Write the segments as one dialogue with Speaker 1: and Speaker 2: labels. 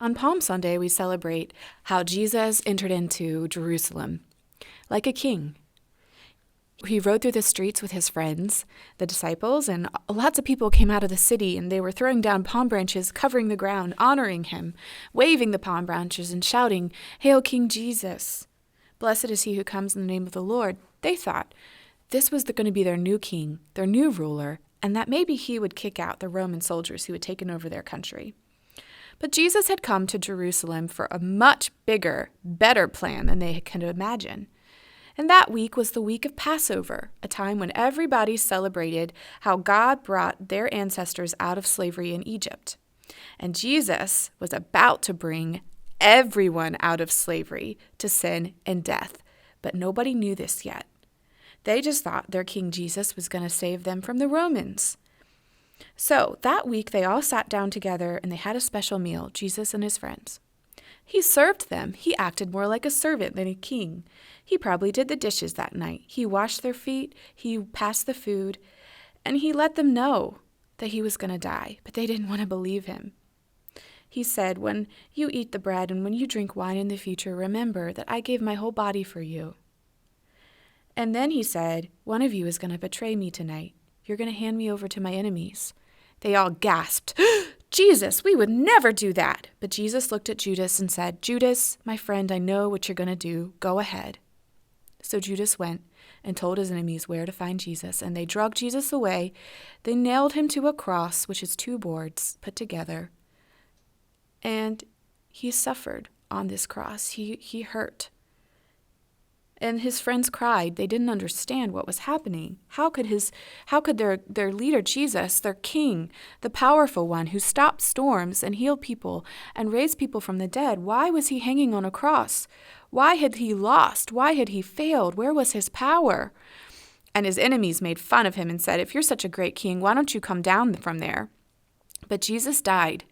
Speaker 1: On Palm Sunday, we celebrate how Jesus entered into Jerusalem like a king. He rode through the streets with his friends, the disciples, and lots of people came out of the city, and they were throwing down palm branches, covering the ground, honoring him, waving the palm branches and shouting, "Hail King Jesus! Blessed is he who comes in the name of the Lord." They thought this was going to be their new king, their new ruler, and that maybe he would kick out the Roman soldiers who had taken over their country. But Jesus had come to Jerusalem for a much bigger, better plan than they could imagine. And that week was the week of Passover, a time when everybody celebrated how God brought their ancestors out of slavery in Egypt. And Jesus was about to bring everyone out of slavery to sin and death. But nobody knew this yet. They just thought their King Jesus was going to save them from the Romans. So that week they all sat down together and they had a special meal, Jesus and his friends. He served them. He acted more like a servant than a king. He probably did the dishes that night. He washed their feet. He passed the food. And he let them know that he was going to die, but they didn't want to believe him. He said, "When you eat the bread and when you drink wine in the future, remember that I gave my whole body for you." And then he said, "One of you is going to betray me tonight. You're going to hand me over to my enemies." They all gasped, "Jesus, we would never do that." But Jesus looked at Judas and said, "Judas, my friend, I know what you're going to do. Go ahead." So Judas went and told his enemies where to find Jesus, and they dragged Jesus away. They nailed him to a cross, which is two boards put together. And he suffered on this cross. He hurt. And his friends cried. They didn't understand what was happening. How could their leader, Jesus, their king, the powerful one who stopped storms and healed people and raised people from the dead, why was he hanging on a cross? Why had he lost? Why had he failed? Where was his power? And his enemies made fun of him and said, "If you're such a great king, why don't you come down from there?" But Jesus died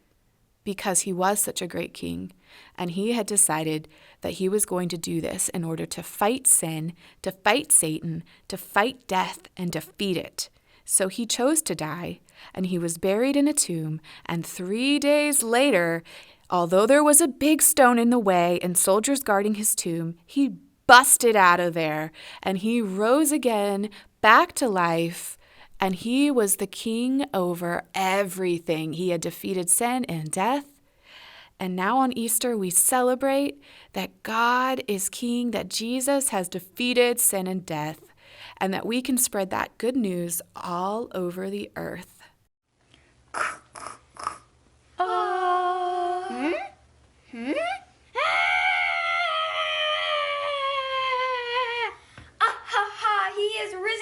Speaker 1: because he was such a great king, and he had decided that he was going to do this in order to fight sin, to fight Satan, to fight death, and defeat it. So he chose to die, and he was buried in a tomb, and 3 days later, although there was a big stone in the way and soldiers guarding his tomb, he busted out of there, and he rose again, back to life, and he was the king over everything. He had defeated sin and death. And now on Easter, we celebrate that God is king, that Jesus has defeated sin and death, and that we can spread that good news all over the earth.
Speaker 2: He is risen.